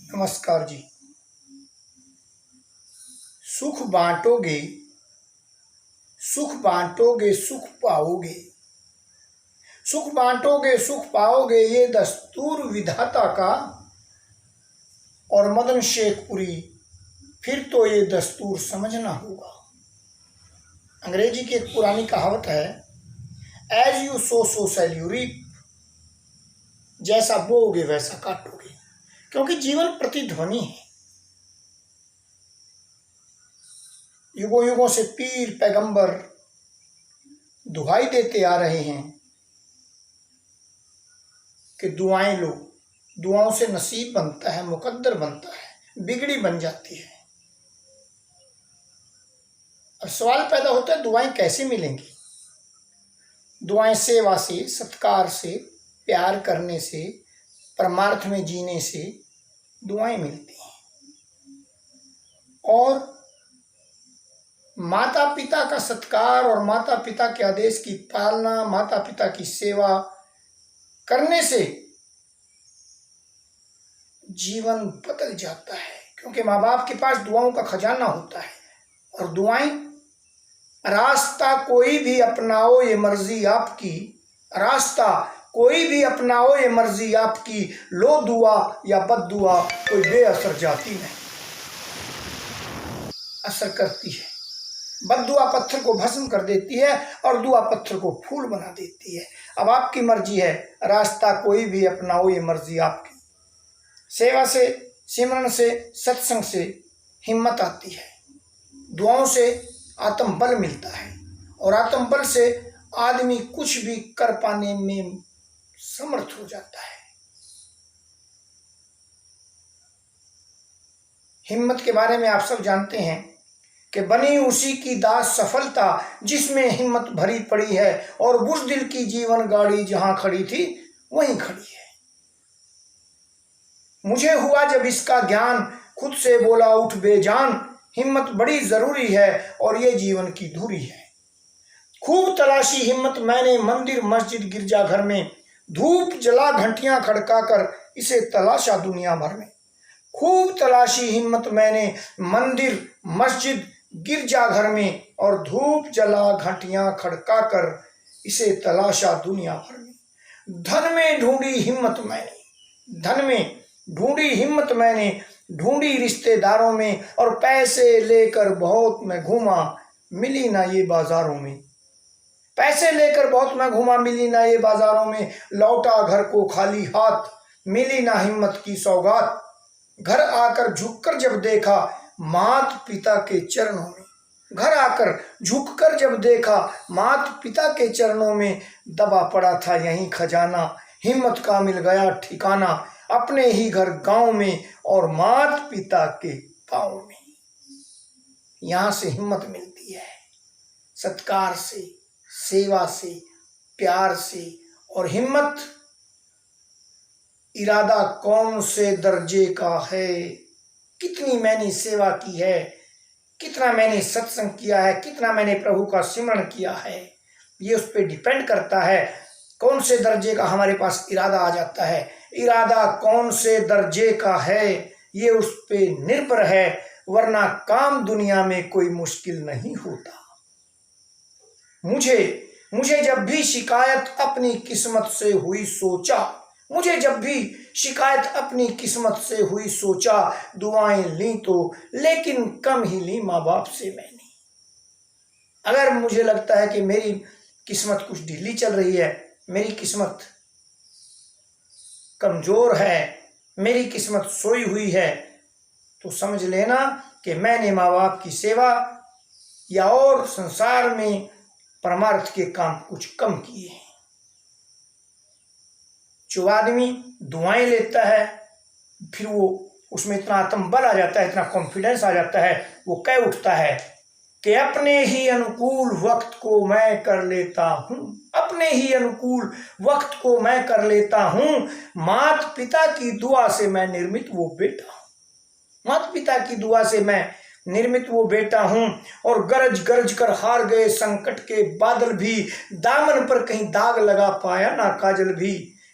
नमस्कार जी। सुख बांटोगे, सुख बांटोगे, सुख पाओगे। सुख बांटोगे, सुख पाओगे, ये दस्तूर विधाता का। और मदन शेखपुरी, फिर तो ये दस्तूर समझना होगा। अंग्रेजी की एक पुरानी कहावत है, as you sow shall you reap. जैसा बोओगे वैसा काटोगे, क्योंकि जीवन प्रतिध्वनि है। युगों युगों से पीर पैगंबर दुहाई देते आ रहे हैं कि दुआएं लो। दुआओं से नसीब बनता है, मुकद्दर बनता है, बिगड़ी बन जाती है। अब सवाल पैदा होता है, दुआएं कैसे मिलेंगी? दुआएं सेवा से, सत्कार से, प्यार करने से, परमार्थ में जीने से दुआएं मिलती हैं। और माता पिता का सत्कार और माता पिता के आदेश की पालना, माता पिता की सेवा करने से जीवन बदल जाता है, क्योंकि माँ बाप के पास दुआओं का खजाना होता है। और दुआएं, रास्ता कोई भी अपनाओ ये मर्जी आपकी, रास्ता कोई भी अपनाओ ये मर्जी आपकी, लो दुआ या बद दुआ कोई बेअसर जाती नहीं। असर करती है। बद दुआ पत्थर को भस्म कर देती है और दुआ पत्थर को फूल बना देती है। अब आपकी मर्जी है, रास्ता कोई भी अपनाओ ये मर्जी आपकी। सेवा से, सिमरन से, सत्संग से हिम्मत आती है। दुआओं से आत्मबल मिलता है और आत्मबल से आदमी कुछ भी कर पाने में समर्थ हो जाता है। हिम्मत के बारे में आप सब जानते हैं कि बनी उसी की दास सफलता जिसमें हिम्मत भरी पड़ी है, और बुज़दिल की जीवन गाड़ी जहां खड़ी थी वहीं खड़ी है। मुझे हुआ जब इसका ज्ञान, खुद से बोला उठ बेजान, हिम्मत बड़ी जरूरी है और ये जीवन की धुरी है। खूब तलाशी हिम्मत मैंने मंदिर मस्जिद गिरजाघर में, धूप जला घंटियां खड़काकर इसे तलाशा दुनिया भर में। खूब तलाशी हिम्मत मैंने मंदिर मस्जिद गिरजाघर में, और धूप जला घंटियां खड़काकर इसे तलाशा दुनिया भर में। धन में ढूंढी हिम्मत मैंने, धन में ढूंढी हिम्मत मैंने, ढूंढी रिश्तेदारों में, और पैसे लेकर बहुत मैं घूमा, मिली ना ये बाजारों में। पैसे लेकर बहुत मैं घूमा, मिली ना ये बाजारों में, लौटा घर को खाली हाथ, मिली ना हिम्मत की सौगात। घर आकर झुककर जब देखा मात पिता के चरणों में, घर आकर झुककर जब देखा मात पिता के चरणों में, दबा पड़ा था यहीं खजाना, हिम्मत का मिल गया ठिकाना, अपने ही घर गांव में और मात पिता के पाँव में। यहां से हिम्मत मिलती है, सत्कार से, सेवा से, प्यार से। और हिम्मत इरादा कौन से दर्जे का है, कितनी मैंने सेवा की है, कितना मैंने सत्संग किया है, कितना मैंने प्रभु का सिमरन किया है, ये उस पर डिपेंड करता है कौन से दर्जे का हमारे पास इरादा आ जाता है। इरादा कौन से दर्जे का है ये उस पर निर्भर है, वरना काम दुनिया में कोई मुश्किल नहीं होता। मुझे जब भी शिकायत अपनी किस्मत से हुई सोचा, मुझे जब भी शिकायत अपनी किस्मत से हुई सोचा, दुआएं ली तो लेकिन कम ही ली माँ बाप से मैंने। अगर मुझे लगता है कि मेरी किस्मत कुछ ढीली चल रही है, मेरी किस्मत कमजोर है, मेरी किस्मत सोई हुई है, तो समझ लेना कि मैंने माँ बाप की सेवा या और संसार में परमार्थ के काम कुछ कम किए हैं। जो आदमी दुआएं लेता है, फिर वो उसमें इतना आत्मबल आ जाता है, इतना कॉन्फिडेंस आ जाता है, वो कह उठता है कि अपने ही अनुकूल वक्त को मैं कर लेता हूँ, अपने ही अनुकूल वक्त को मैं कर लेता हूँ, माता पिता की दुआ से मैं निर्मित वो बेटा हूँ, माता पिता की दुआ से मैं निर्मित वो बेटा हूँ। और गरज गरज कर हार गए संकट के बादल भी, दामन पर कहीं दाग लगा पाया ना काजल भी।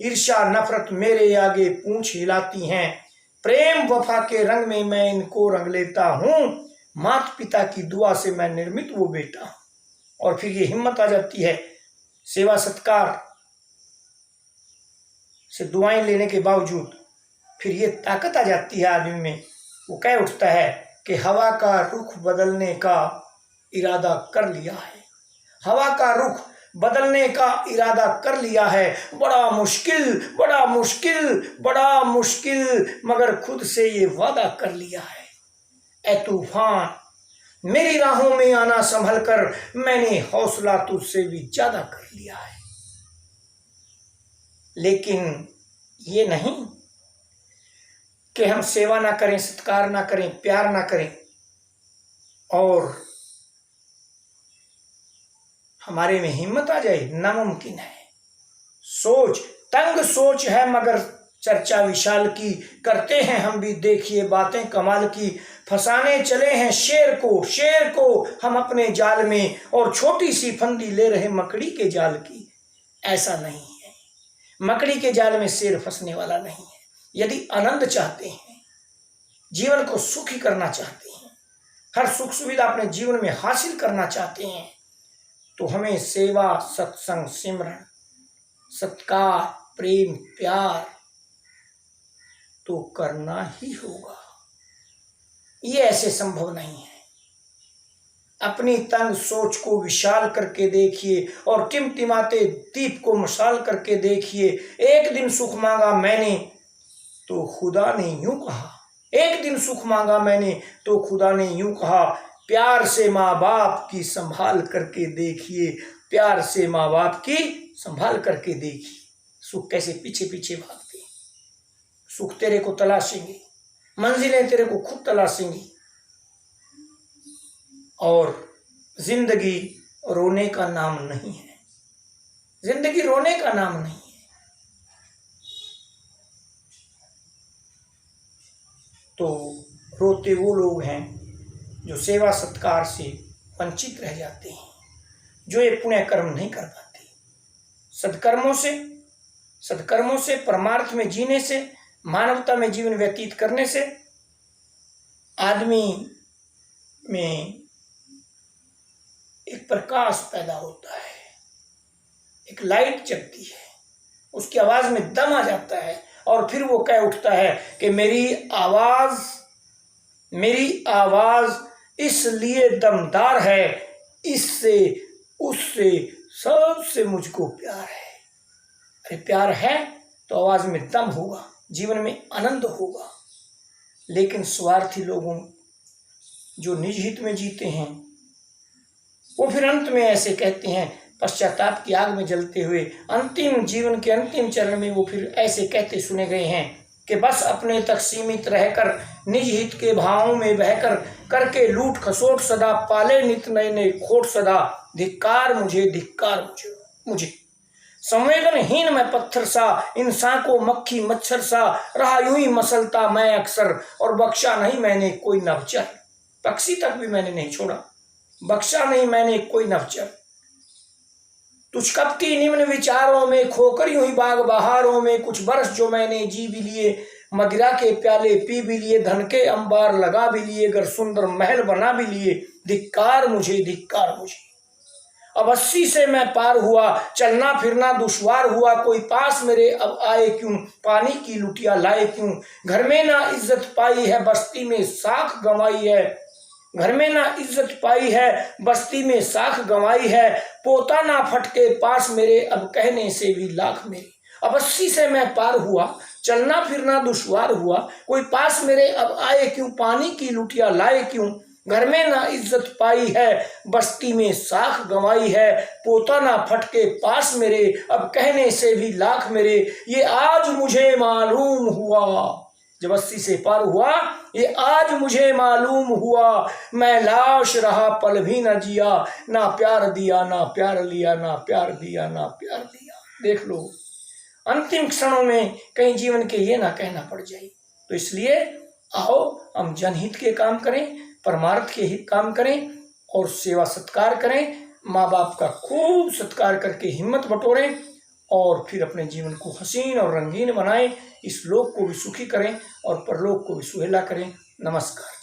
ईर्ष्या नफरत मेरे आगे पूंछ हिलाती हैं, प्रेम वफा के रंग में मैं इनको रंग लेता हूँ, माता पिता की दुआ से मैं निर्मित वो बेटा हूँ। और फिर ये हिम्मत आ जाती है, सेवा सत्कार से दुआएं लेने के बावजूद फिर ये ताकत आ जाती है आदमी में। वो कह उठता है कि हवा का रुख बदलने का इरादा कर लिया है, हवा का रुख बदलने का इरादा कर लिया है। बड़ा मुश्किल, बड़ा मुश्किल, बड़ा मुश्किल, मगर खुद से ये वादा कर लिया है। ऐ तूफान, मेरी राहों में आना संभल कर, मैंने हौसला तुझसे भी ज्यादा कर लिया है। लेकिन ये नहीं कि हम सेवा ना करें, सत्कार ना करें, प्यार ना करें और हमारे में हिम्मत आ जाए, नामुमकिन है। सोच तंग सोच है मगर चर्चा विशाल की, करते हैं हम भी देखिए बातें कमाल की। फंसाने चले हैं शेर को हम अपने जाल में, और छोटी सी फंदी ले रहे मकड़ी के जाल की। ऐसा नहीं है, मकड़ी के जाल में शेर फंसने वाला नहीं है। यदि आनंद चाहते हैं, जीवन को सुखी करना चाहते हैं, हर सुख सुविधा अपने जीवन में हासिल करना चाहते हैं, तो हमें सेवा, सत्संग, सिमरन, सत्कार, प्रेम, प्यार तो करना ही होगा। ये ऐसे संभव नहीं है। अपनी तंग सोच को विशाल करके देखिए और टिमटिमाते दीप को मशाल करके देखिए। एक दिन सुख मांगा मैंने तो खुदा ने यूं कहा, एक दिन सुख मांगा मैंने तो खुदा ने यूं कहा, प्यार से माँ बाप की संभाल करके देखिए, प्यार से माँ बाप की संभाल करके देखिए। सुख कैसे पीछे पीछे भागते हैं। सुख तेरे को तलाशेंगे, मंजिलें तेरे को खुद तलाशेंगी। और जिंदगी रोने का नाम नहीं है, जिंदगी रोने का नाम नहीं है। तो रोते वो लोग हैं जो सेवा सत्कार से वंचित रह जाते हैं, जो ये पुण्य कर्म नहीं कर पाते। सत्कर्मों से परमार्थ में जीने से, मानवता में जीवन व्यतीत करने से आदमी में एक प्रकाश पैदा होता है, एक लाइट जगती है, उसकी आवाज में दम आ जाता है। और फिर वो कह उठता है कि मेरी आवाज इसलिए दमदार है, इससे उससे सबसे मुझको प्यार है। अरे प्यार है तो आवाज में दम होगा, जीवन में आनंद होगा। लेकिन स्वार्थी लोगों जो निज हित में जीते हैं, वो फिर अंत में ऐसे कहते हैं, पश्चाताप की आग में जलते हुए अंतिम जीवन के अंतिम चरण में वो फिर ऐसे कहते सुने गए हैं कि बस अपने तक सीमित रहकर, निज हित के भावों में बहकर, करके लूट खसोट सदा, पाले नित नए नए खोट सदा, धिक्कार मुझे संवेदनहीन मैं पत्थर सा, इंसान को मक्खी मच्छर सा, रहा यूं ही मसलता मैं अक्सर, और बख्शा नहीं मैंने कोई नवचर। पक्षी तक भी मैंने नहीं छोड़ा, बख्शा नहीं मैंने कोई नवचर। तुझ कपटी निम्न विचारों में खोकर यूं ही बाग बहारों में, कुछ बरस जो मैंने जी भी लिए, मदिरा के प्याले पी भी लिए, धन के अंबार लगा भी लिए, अगर सुंदर महल बना भी लिए, धिक्कार मुझे। अब 80 से मैं पार हुआ, चलना फिरना दुश्वार हुआ, कोई पास मेरे अब आए क्यों, पानी की लुटिया लाए क्यों, घर में ना इज्जत पाई है, बस्ती में साख गंवाई है, घर में ना इज्जत पाई है, बस्ती में साख गंवाई है, पोता ना फटके पास मेरे, अब कहने से भी लाख मेरे। अब 80 से मैं पार हुआ, चलना फिरना दुश्वार हुआ, कोई पास मेरे अब आए क्यों, पानी की लुटिया लाए क्यों, घर में ना इज्जत पाई है, बस्ती में साख गंवाई है, पोता ना फटके पास मेरे, अब कहने से भी लाख मेरे। ये आज मुझे मालूम हुआ, जब 80 से पार हुआ, ये आज मुझे मालूम हुआ, मैं लाश रहा पल भी न जिया, ना प्यार दिया ना प्यार लिया, ना प्यार दिया ना प्यार लिया। देख लो, अंतिम क्षणों में कहीं जीवन के ये ना कहना पड़ जाए। तो इसलिए आओ हम जनहित के काम करें, परमार्थ के हित काम करें और सेवा सत्कार करें, माँ बाप का खूब सत्कार करके हिम्मत बटोरें और फिर अपने जीवन को हसीन और रंगीन बनाएं। इस लोक को भी सुखी करें और परलोक को भी सुहेला करें। नमस्कार।